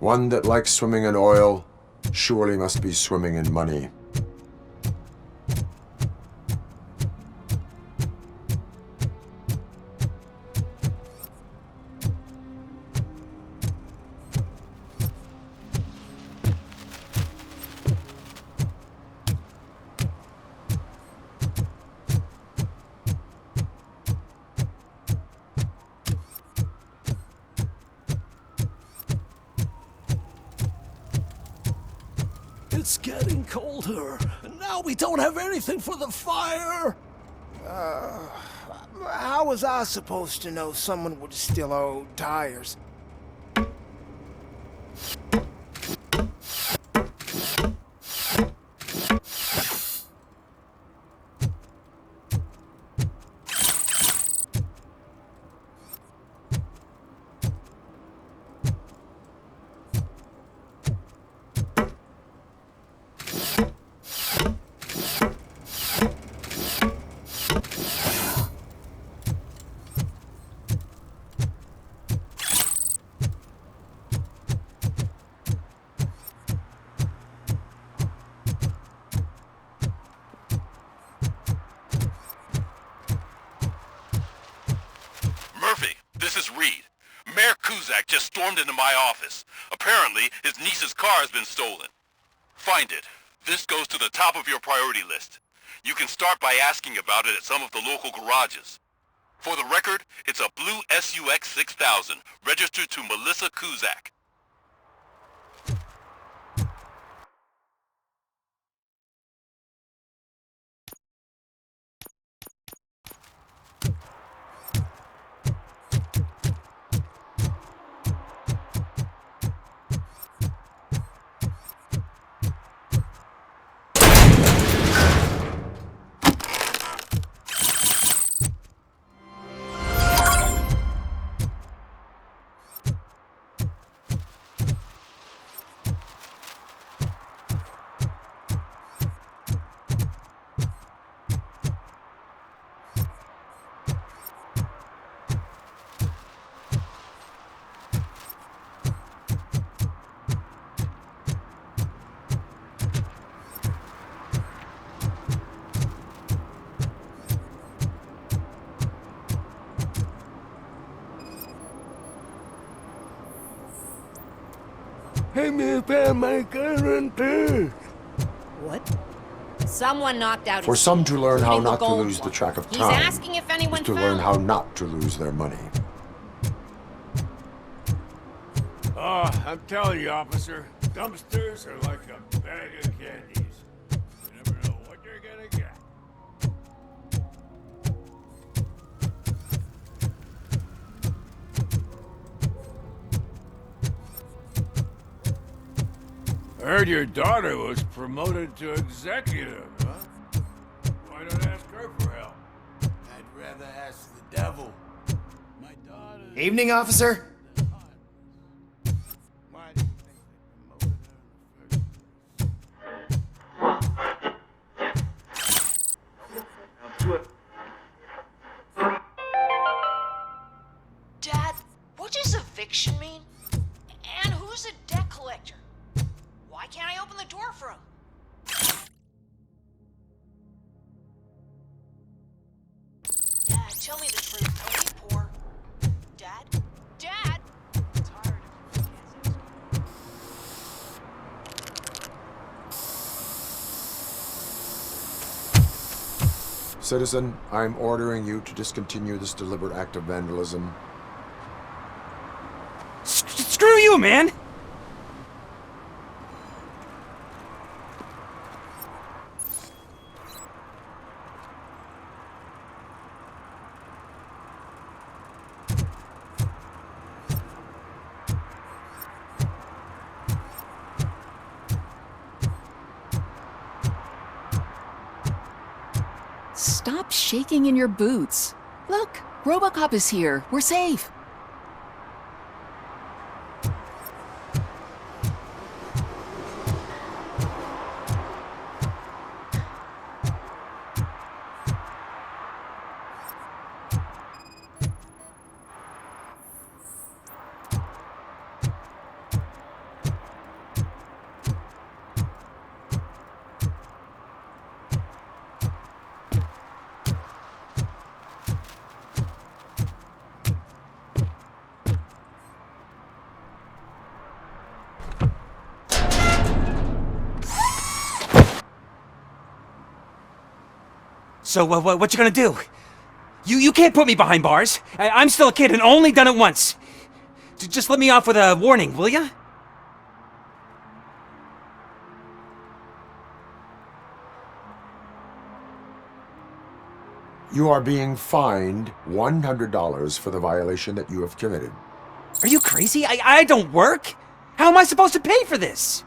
One that likes swimming in oil surely must be swimming in money. It's getting colder, and now we don't have anything for the fire! How was I supposed to know someone would steal our old tires? Just stormed into my office. Apparently, his niece's car has been stolen. Find it. This goes to the top of your priority list. You can start by asking about it at some of the local garages. For the record, it's a blue SUX 6000, registered to Melissa Kuzak. What? Someone knocked out his For some to learn how including the not to gold lose the one. track of He's time asking if anyone is to found learn how not to lose their money. Oh, I'm telling you, officer, dumpsters are like a bag of candies. You never know what you're gonna get. I heard your daughter was promoted to executive, huh? Why not ask her for help? I'd rather ask the devil. My daughter... Evening, officer. Why do you think they promoted her in the first Dad, what does eviction mean? And who's a debt collector? Why can't I open the door for him? Dad, tell me the truth. Are you poor? Dad? Dad? I'm tired of your kids asking. Citizen, I'm ordering you to discontinue this deliberate act of vandalism. Screw you, man! Stop shaking in your boots. Look, Robocop is here. We're safe. So, what you gonna do? You can't put me behind bars. I'm still a kid and only done it once. Just let me off with a warning, will ya? You are being fined $100 for the violation that you have committed. Are you crazy? I don't work. How am I supposed to pay for this?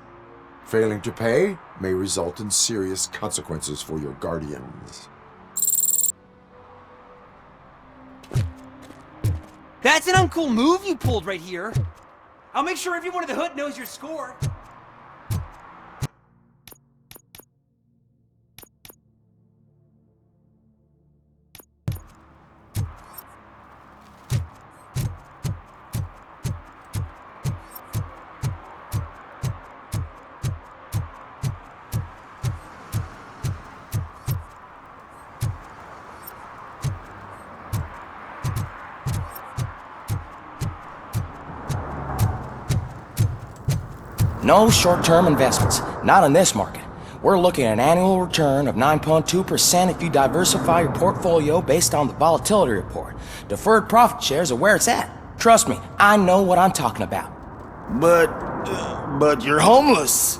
Failing to pay may result in serious consequences for your guardians. That's an uncool move you pulled right here. I'll make sure everyone in the hood knows your score. No short-term investments, not in this market. We're looking at an annual return of 9.2% if you diversify your portfolio based on the volatility report. Deferred profit shares are where it's at. Trust me, I know what I'm talking about. But you're homeless.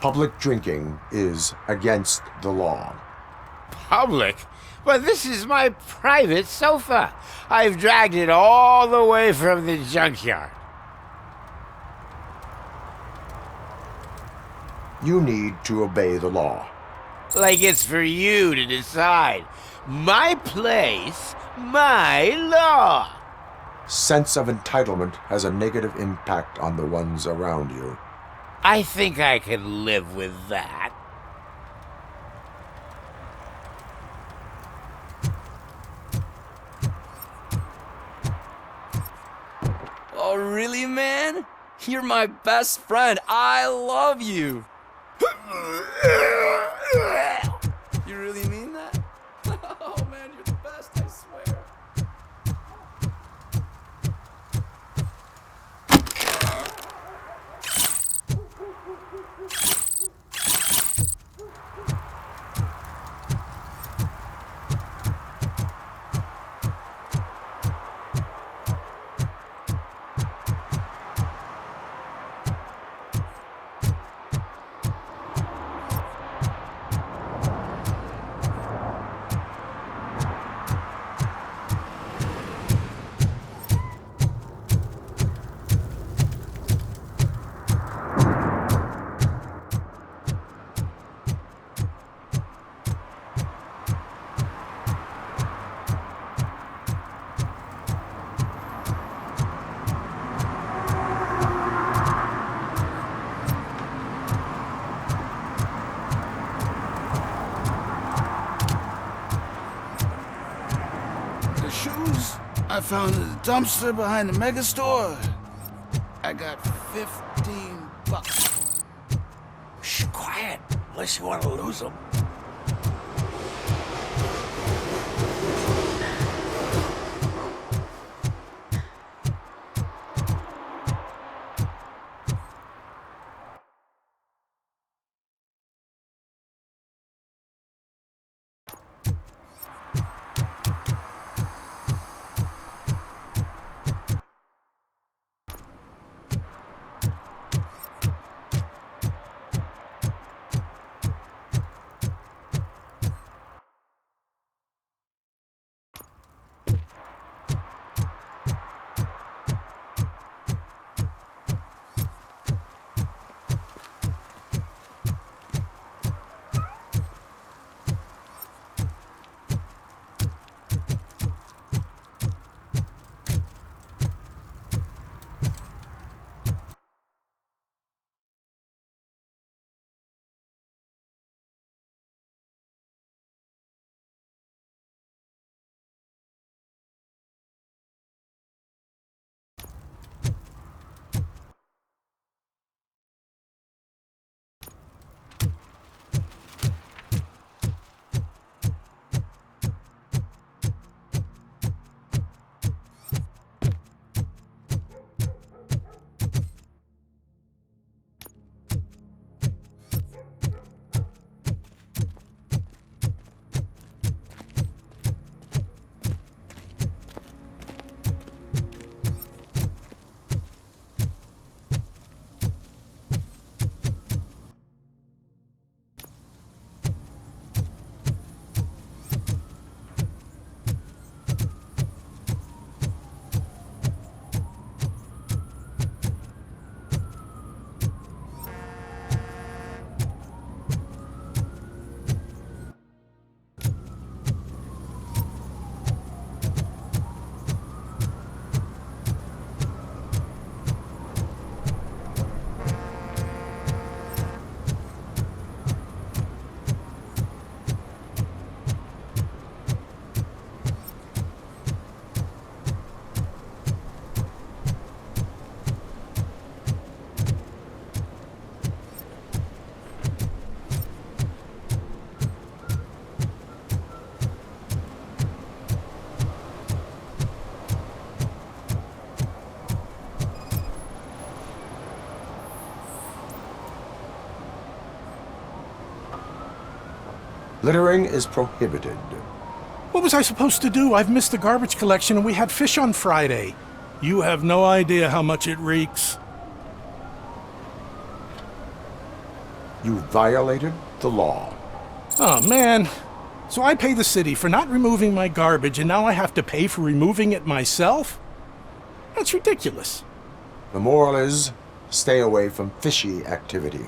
Public drinking is against the law. Public? But this is my private sofa. I've dragged it all the way from the junkyard. You need to obey the law. Like it's for you to decide. My place, my law. Sense of entitlement has a negative impact on the ones around you. I think I can live with that. Oh, really, man? You're my best friend. I love you. You really mean that? Oh, man, you're the best, I swear. I found in the dumpster behind the mega store. I got $15. Shh, quiet, unless you want to lose them. Littering is prohibited. What was I supposed to do? I've missed the garbage collection and we had fish on Friday. You have no idea how much it reeks. You violated the law. Oh, man. So I pay the city for not removing my garbage, and now I have to pay for removing it myself? That's ridiculous. The moral is, stay away from fishy activity.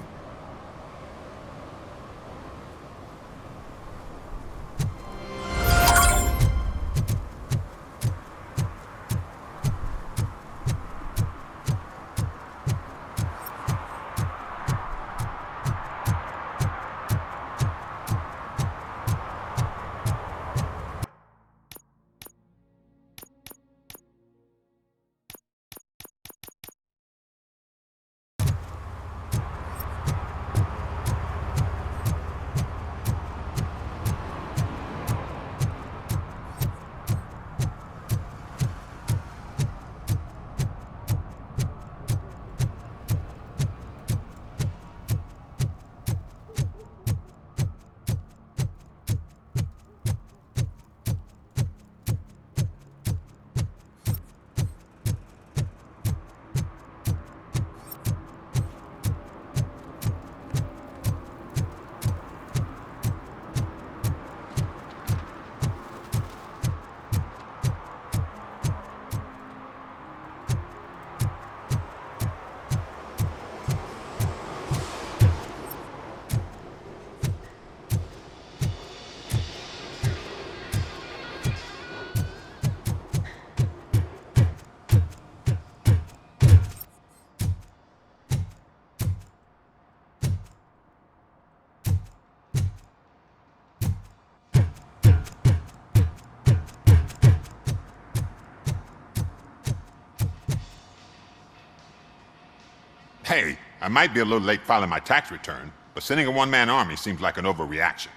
Hey, I might be a little late filing my tax return, but sending a one-man army seems like an overreaction.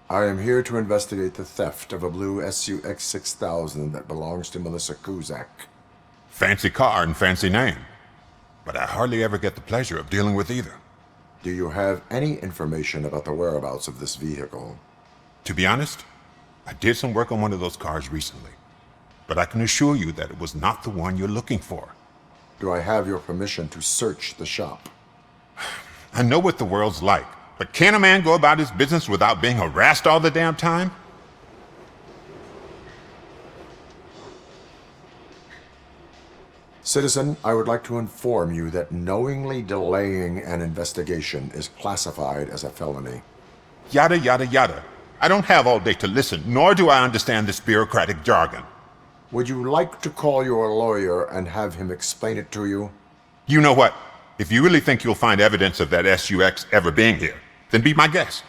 I am here to investigate the theft of a blue SUX 6000 that belongs to Melissa Kuzak. Fancy car and fancy name. But I hardly ever get the pleasure of dealing with either. Do you have any information about the whereabouts of this vehicle? To be honest, I did some work on one of those cars recently. But I can assure you that it was not the one you're looking for. Do I have your permission to search the shop? I know what the world's like, but can a man go about his business without being harassed all the damn time? Citizen, I would like to inform you that knowingly delaying an investigation is classified as a felony. Yada, yada, yada. I don't have all day to listen, nor do I understand this bureaucratic jargon. Would you like to call your lawyer and have him explain it to you? You know what? If you really think you'll find evidence of that SUX ever being here, then be my guest.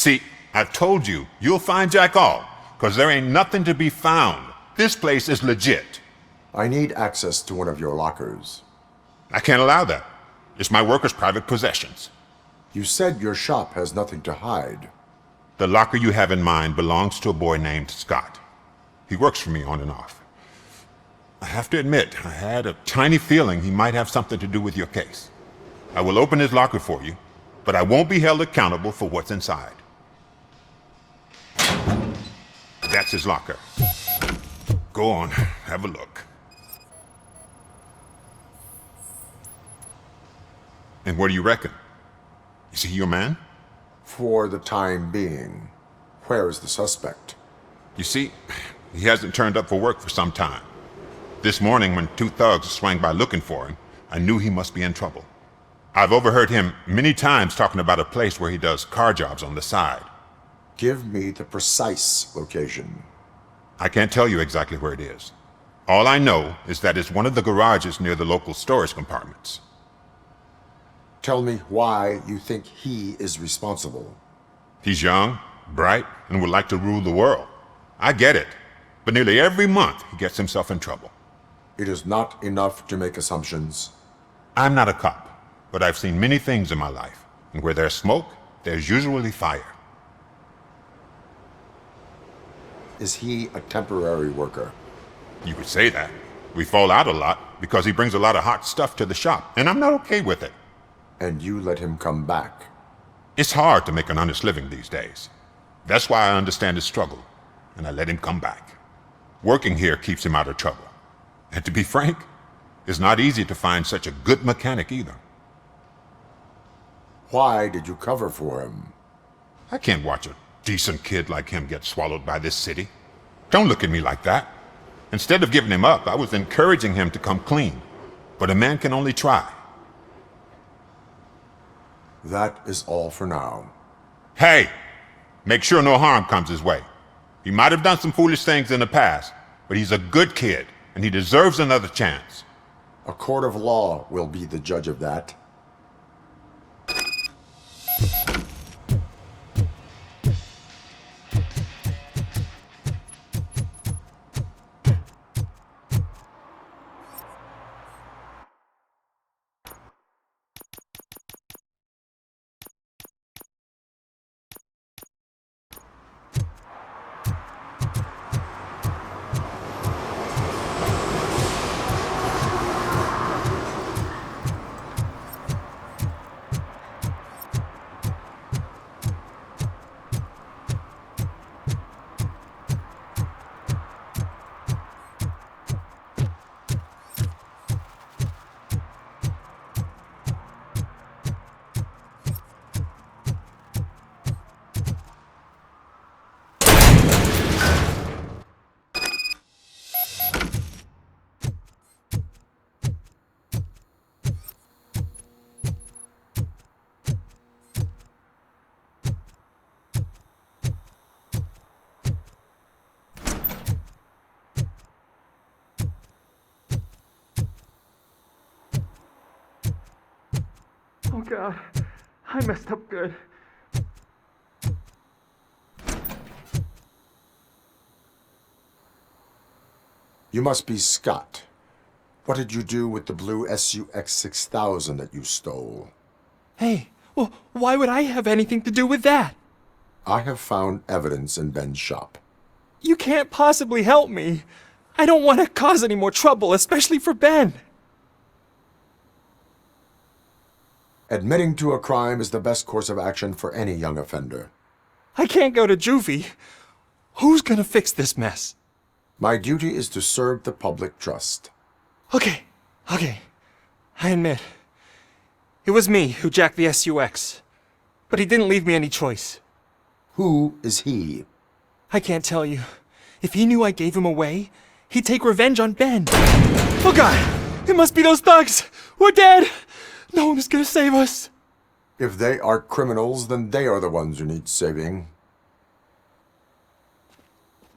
See, I've told you, you'll find Jack all, because there ain't nothing to be found. This place is legit. I need access to one of your lockers. I can't allow that. It's my workers' private possessions. You said your shop has nothing to hide. The locker you have in mind belongs to a boy named Scott. He works for me on and off. I have to admit, I had a tiny feeling he might have something to do with your case. I will open his locker for you, but I won't be held accountable for what's inside. That's his locker. Go on, have a look. And what do you reckon? Is he your man? For the time being. Where is the suspect? You see, he hasn't turned up for work for some time. This morning, when two thugs swang by looking for him, I knew he must be in trouble. I've overheard him many times talking about a place where he does car jobs on the side. Give me the precise location. I can't tell you exactly where it is. All I know is that it's one of the garages near the local storage compartments. Tell me why you think he is responsible. He's young, bright, and would like to rule the world. I get it, but nearly every month he gets himself in trouble. It is not enough to make assumptions. I'm not a cop, but I've seen many things in my life, and where there's smoke, there's usually fire. Is he a temporary worker? You could say that. We fall out a lot because he brings a lot of hot stuff to the shop, and I'm not okay with it. And you let him come back? It's hard to make an honest living these days. That's why I understand his struggle, and I let him come back. Working here keeps him out of trouble. And to be frank, it's not easy to find such a good mechanic either. Why did you cover for him? I can't watch a decent kid like him get swallowed by this city. Don't look at me like that. Instead of giving him up, I was encouraging him to come clean. But a man can only try. That is all for now. Hey! Make sure no harm comes his way. He might have done some foolish things in the past, but he's a good kid, and he deserves another chance. A court of law will be the judge of that. Oh God, I messed up good. You must be Scott. What did you do with the blue SUX 6000 that you stole? Hey, well, why would I have anything to do with that? I have found evidence in Ben's shop. You can't possibly help me. I don't want to cause any more trouble, especially for Ben. Admitting to a crime is the best course of action for any young offender. I can't go to juvie. Who's gonna fix this mess? My duty is to serve the public trust. Okay. I admit. It was me who jacked the SUX. But he didn't leave me any choice. Who is he? I can't tell you. If he knew I gave him away, he'd take revenge on Ben. Oh God! It must be those thugs! We're dead! No one is gonna save us. If they are criminals, then they are the ones who need saving.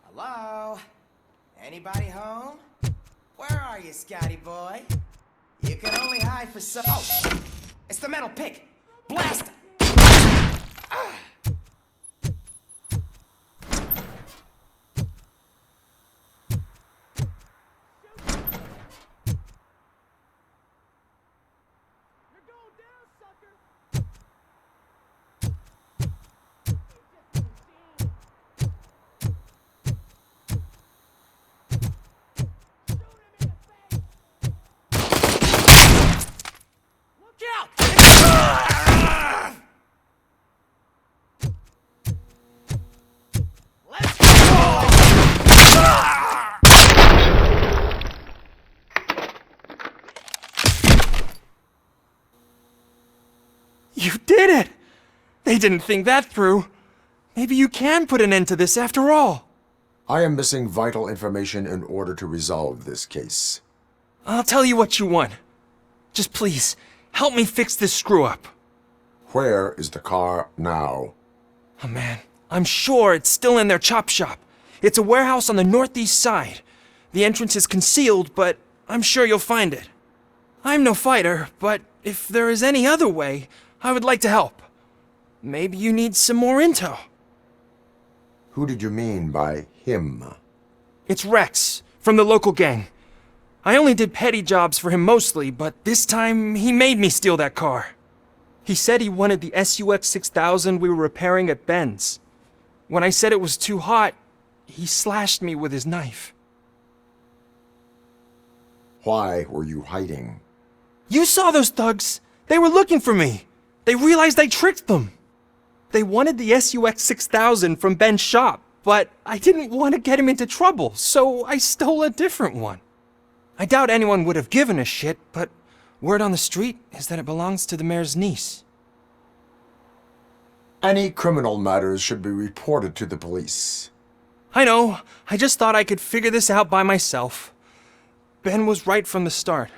Hello? Anybody home? Where are you, Scotty boy? You can only hide for so— Oh! It's the metal pick! Blast! Ah. You did it! They didn't think that through. Maybe you can put an end to this after all. I am missing vital information in order to resolve this case. I'll tell you what you want. Just please, help me fix this screw-up. Where is the car now? Oh man, I'm sure it's still in their chop shop. It's a warehouse on the northeast side. The entrance is concealed, but I'm sure you'll find it. I'm no fighter, but if there is any other way, I would like to help. Maybe you need some more intel. Who did you mean by him? It's Rex, from the local gang. I only did petty jobs for him mostly, but this time he made me steal that car. He said he wanted the SUX 6000 we were repairing at Ben's. When I said it was too hot, he slashed me with his knife. Why were you hiding? You saw those thugs! They were looking for me! They realized I tricked them! They wanted the SUX 6000 from Ben's shop, but I didn't want to get him into trouble, so I stole a different one. I doubt anyone would have given a shit, but word on the street is that it belongs to the mayor's niece. Any criminal matters should be reported to the police. I know. I just thought I could figure this out by myself. Ben was right from the start.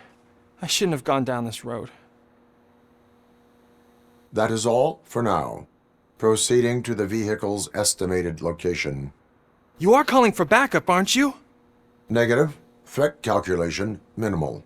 I shouldn't have gone down this road. That is all for now. Proceeding to the vehicle's estimated location. You are calling for backup, aren't you? Negative. Threat calculation minimal.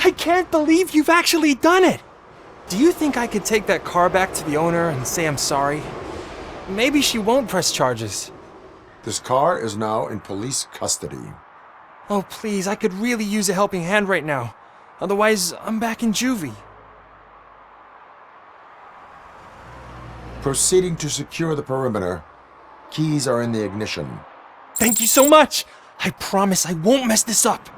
I can't believe you've actually done it! Do you think I could take that car back to the owner and say I'm sorry? Maybe she won't press charges. This car is now in police custody. Oh, please, I could really use a helping hand right now. Otherwise, I'm back in juvie. Proceeding to secure the perimeter. Keys are in the ignition. Thank you so much! I promise I won't mess this up.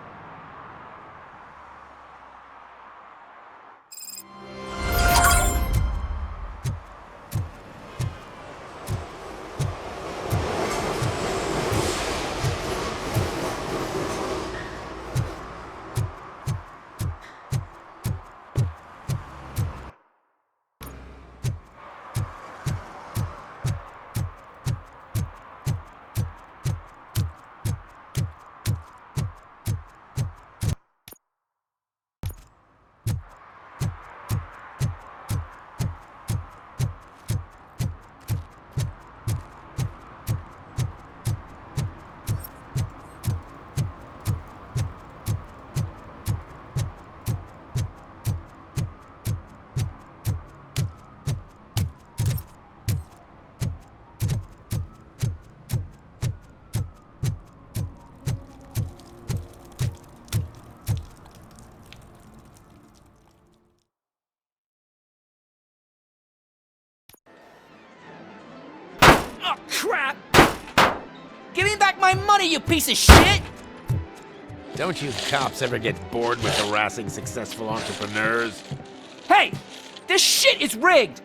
Oh, crap! Give me back my money, you piece of shit! Don't you cops ever get bored with harassing successful entrepreneurs? Hey! This shit is rigged!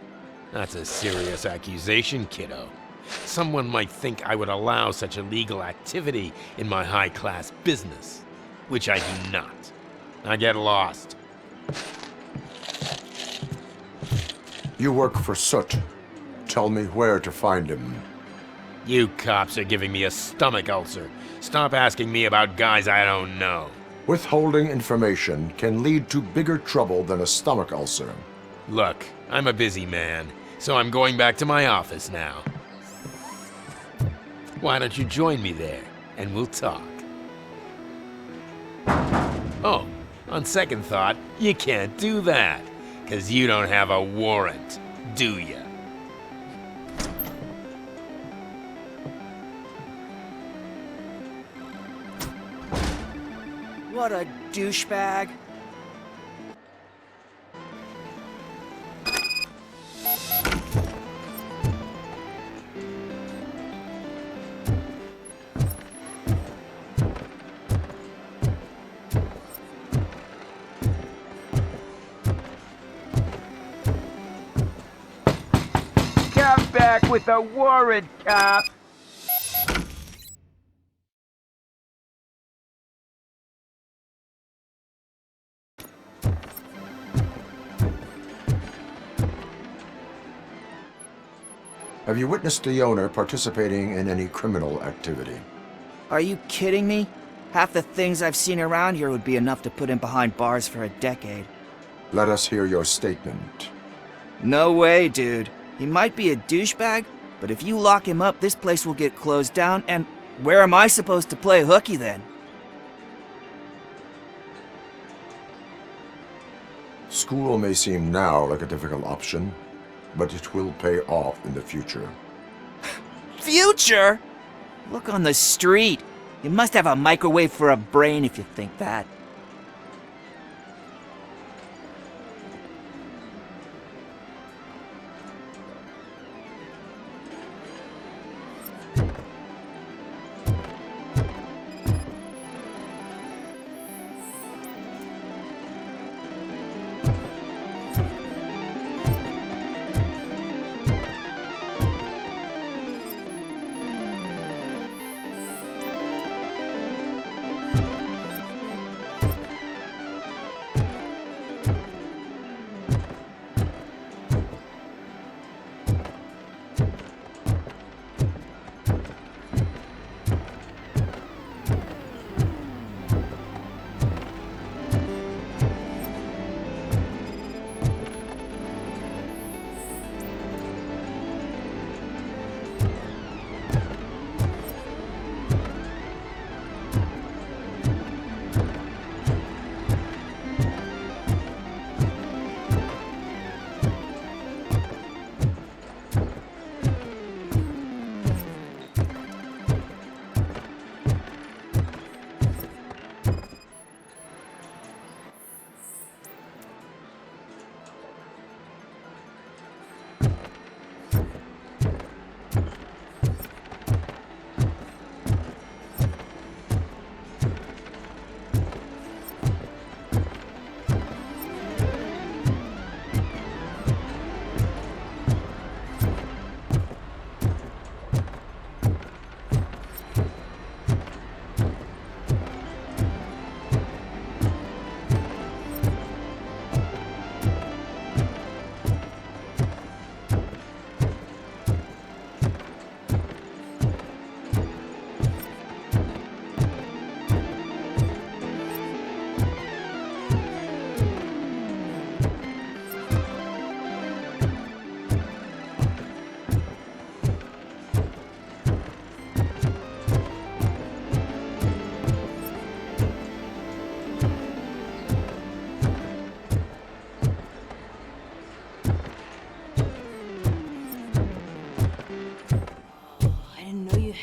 That's a serious accusation, kiddo. Someone might think I would allow such illegal activity in my high-class business, which I do not. I get lost. You work for Soot. Tell me where to find him. You cops are giving me a stomach ulcer. Stop asking me about guys I don't know. Withholding information can lead to bigger trouble than a stomach ulcer. Look, I'm a busy man, so I'm going back to my office now. Why don't you join me there, and we'll talk. Oh, on second thought, you can't do that, 'cause you don't have a warrant, do ya? What a douchebag. Come back with a warrant, cop! Have you witnessed the owner participating in any criminal activity? Are you kidding me? Half the things I've seen around here would be enough to put him behind bars for a decade. Let us hear your statement. No way, dude. He might be a douchebag, but if you lock him up, this place will get closed down, and where am I supposed to play hooky then? School may seem now like a difficult option, but it will pay off in the future. Future? Look on the street. You must have a microwave for a brain if you think that.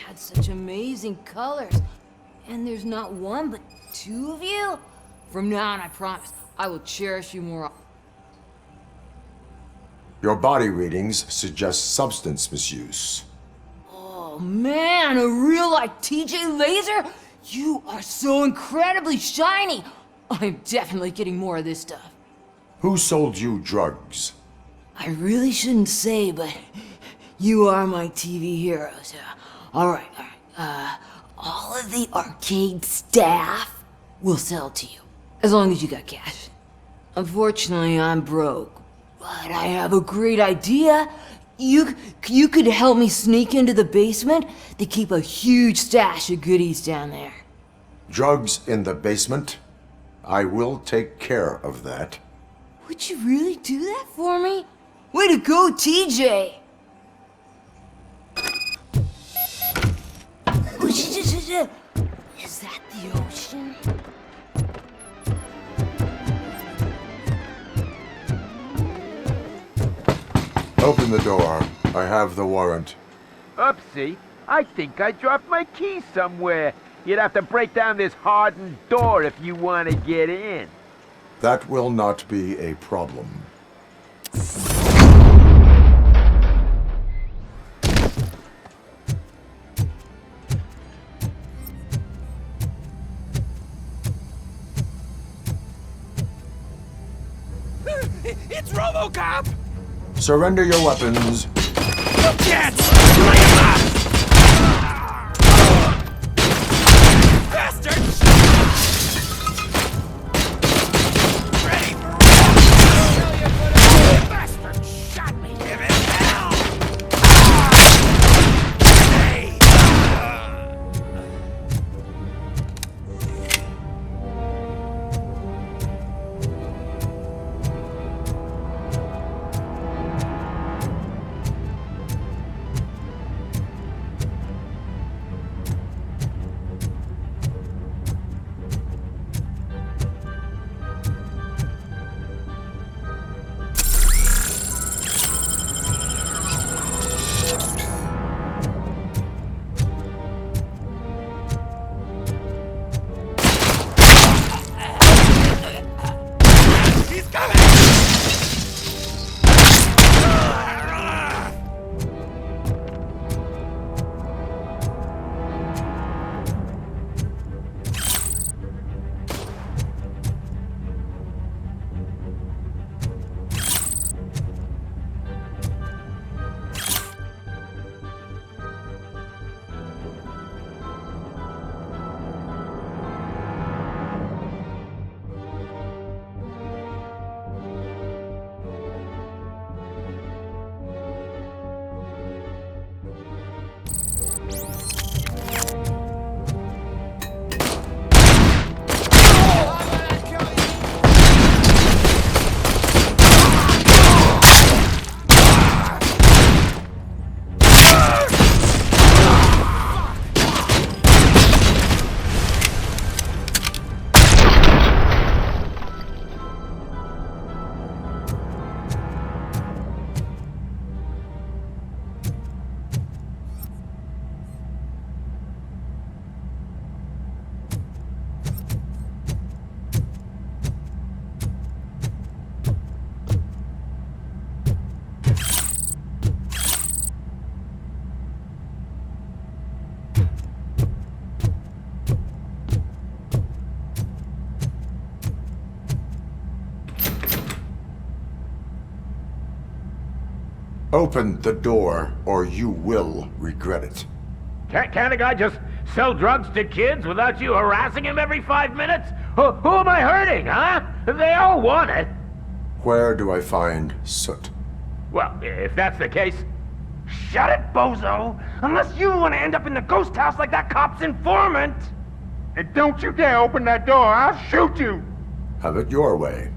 had such amazing colors. And there's not one, but two of you? From now on, I promise, I will cherish you more. Your body readings suggest substance misuse. Oh man, a real like TJ Laser? You are so incredibly shiny. I'm definitely getting more of this stuff. Who sold you drugs? I really shouldn't say, but you are my TV heroes. Alright. All of the arcade staff will sell to you, as long as you got cash. Unfortunately, I'm broke, but I have a great idea. You could help me sneak into the basement. They keep a huge stash of goodies down there. Drugs in the basement? I will take care of that. Would you really do that for me? Way to go, TJ! Is that the ocean? Open the door. I have the warrant. Oopsie, I think I dropped my keys somewhere. You'd have to break down this hardened door if you want to get in. That will not be a problem. It's Robocop! Surrender your weapons. Jets! Bastard! Ready for bastard shot me! Give it hell! Hey! Open the door, or you will regret it. Can't a guy just sell drugs to kids without you harassing him every 5 minutes? Who am I hurting, huh? They all want it. Where do I find soot? Well, if that's the case, shut it, bozo! Unless you want to end up in the ghost house like that cop's informant! And don't you dare open that door, I'll shoot you! Have it your way.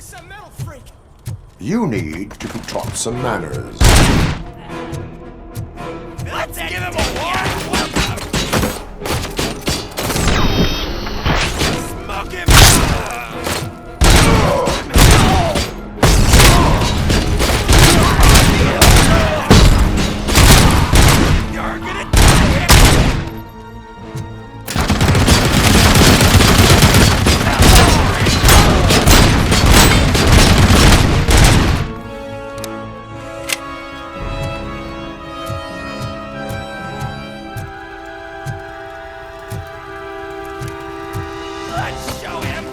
some metal freak. You need to be taught some manners. Let's give him a warm welcome. Smoke him. You're gonna die. Let's show him.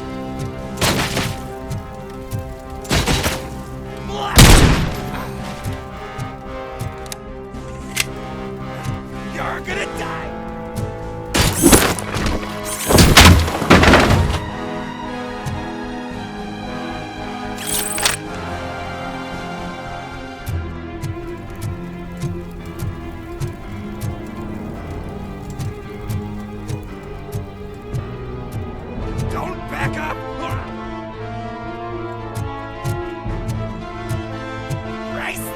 You're gonna die. Don't back up! Race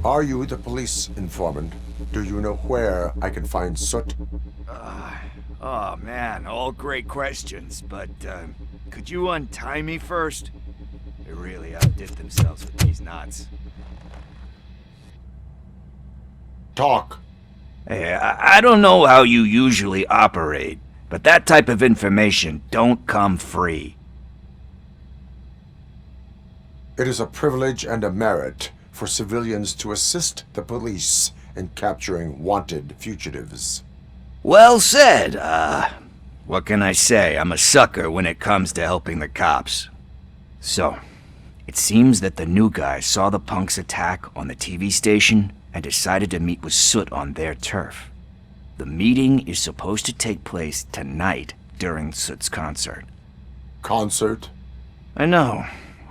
Are you the police informant? Do you know where I can find Soot? Oh man, all great questions, but could you untie me first? They really outdid themselves with these knots. Talk. Hey, I don't know how you usually operate, but that type of information don't come free. It is a privilege and a merit for civilians to assist the police in capturing wanted fugitives. Well said. What can I say? I'm a sucker when it comes to helping the cops. So, it seems that the new guy saw the punks' attack on the TV station and decided to meet with Soot on their turf. The meeting is supposed to take place tonight during Soot's concert. Concert? I know.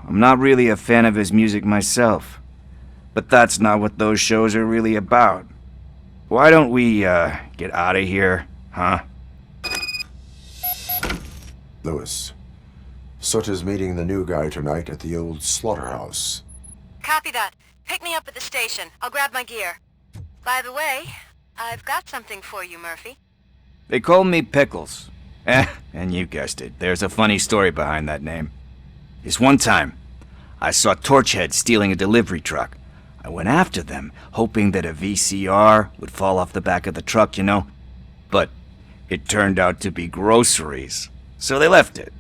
I'm not really a fan of his music myself. But that's not what those shows are really about. Why don't we, get out of here, huh? Lewis, Soot is meeting the new guy tonight at the old slaughterhouse. Copy that. Pick me up at the station. I'll grab my gear. By the way, I've got something for you, Murphy. They call me Pickles. And you guessed it. There's a funny story behind that name. This one time, I saw Torchhead stealing a delivery truck. I went after them, hoping that a VCR would fall off the back of the truck, you know? But it turned out to be groceries, so they left it.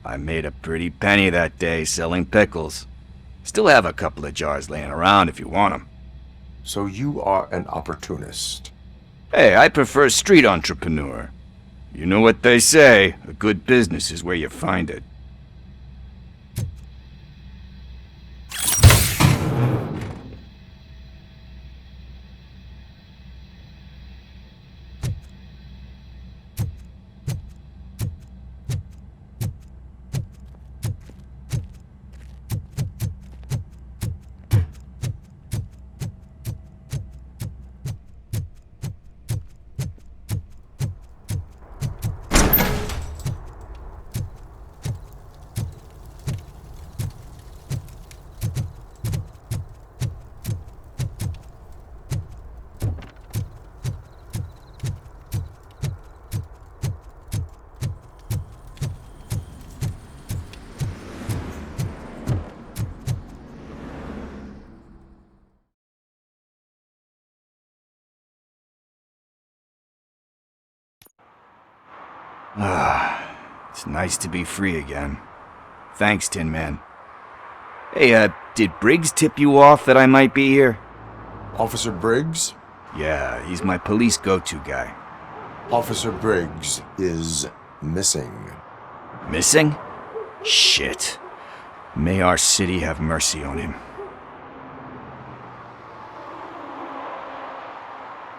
I made a pretty penny that day selling pickles. Still have a couple of jars laying around if you want them. So you are an opportunist. Hey, I prefer street entrepreneur. You know what they say, a good business is where you find it. It's nice to be free again. Thanks, Tin Man. Hey, did Briggs tip you off that I might be here? Officer Briggs? Yeah, he's my police go-to guy. Officer Briggs is missing. Missing? Shit. May our city have mercy on him.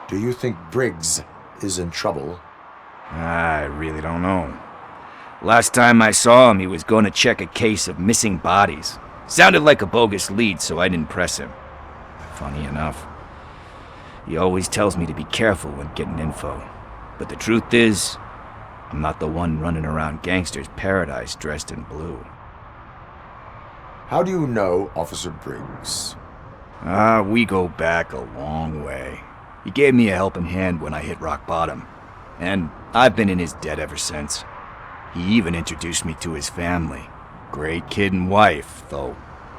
Do you think Briggs is in trouble? I really don't know. Last time I saw him, he was going to check a case of missing bodies. Sounded like a bogus lead, so I didn't press him. Funny enough, he always tells me to be careful when getting info. But the truth is, I'm not the one running around gangster's paradise dressed in blue. How do you know Officer Briggs? We go back a long way. He gave me a helping hand when I hit rock bottom. And I've been in his debt ever since. He even introduced me to his family. Great kid and wife, though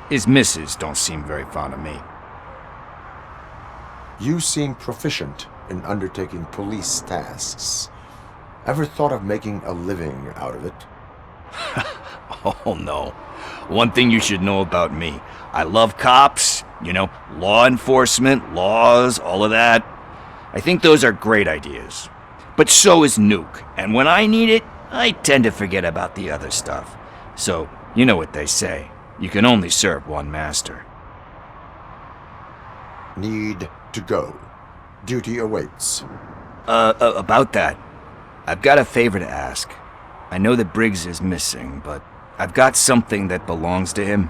his missus don't seem very fond of me. You seem proficient in undertaking police tasks. Ever thought of making a living out of it? Oh no. One thing you should know about me. I love cops, you know, law enforcement, laws, all of that. I think those are great ideas. But so is Nuke, and when I need it, I tend to forget about the other stuff. So, you know what they say. You can only serve one master. Need to go. Duty awaits. About that, I've got a favor to ask. I know that Briggs is missing, but I've got something that belongs to him.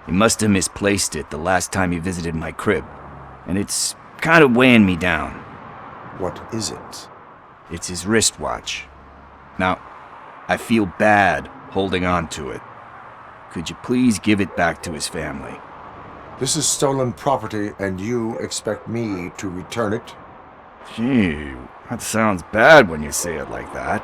He must have misplaced it the last time he visited my crib, and it's kind of weighing me down. What is it? It's his wristwatch. Now, I feel bad holding on to it. Could you please give it back to his family? This is stolen property, and you expect me to return it? Gee, that sounds bad when you say it like that.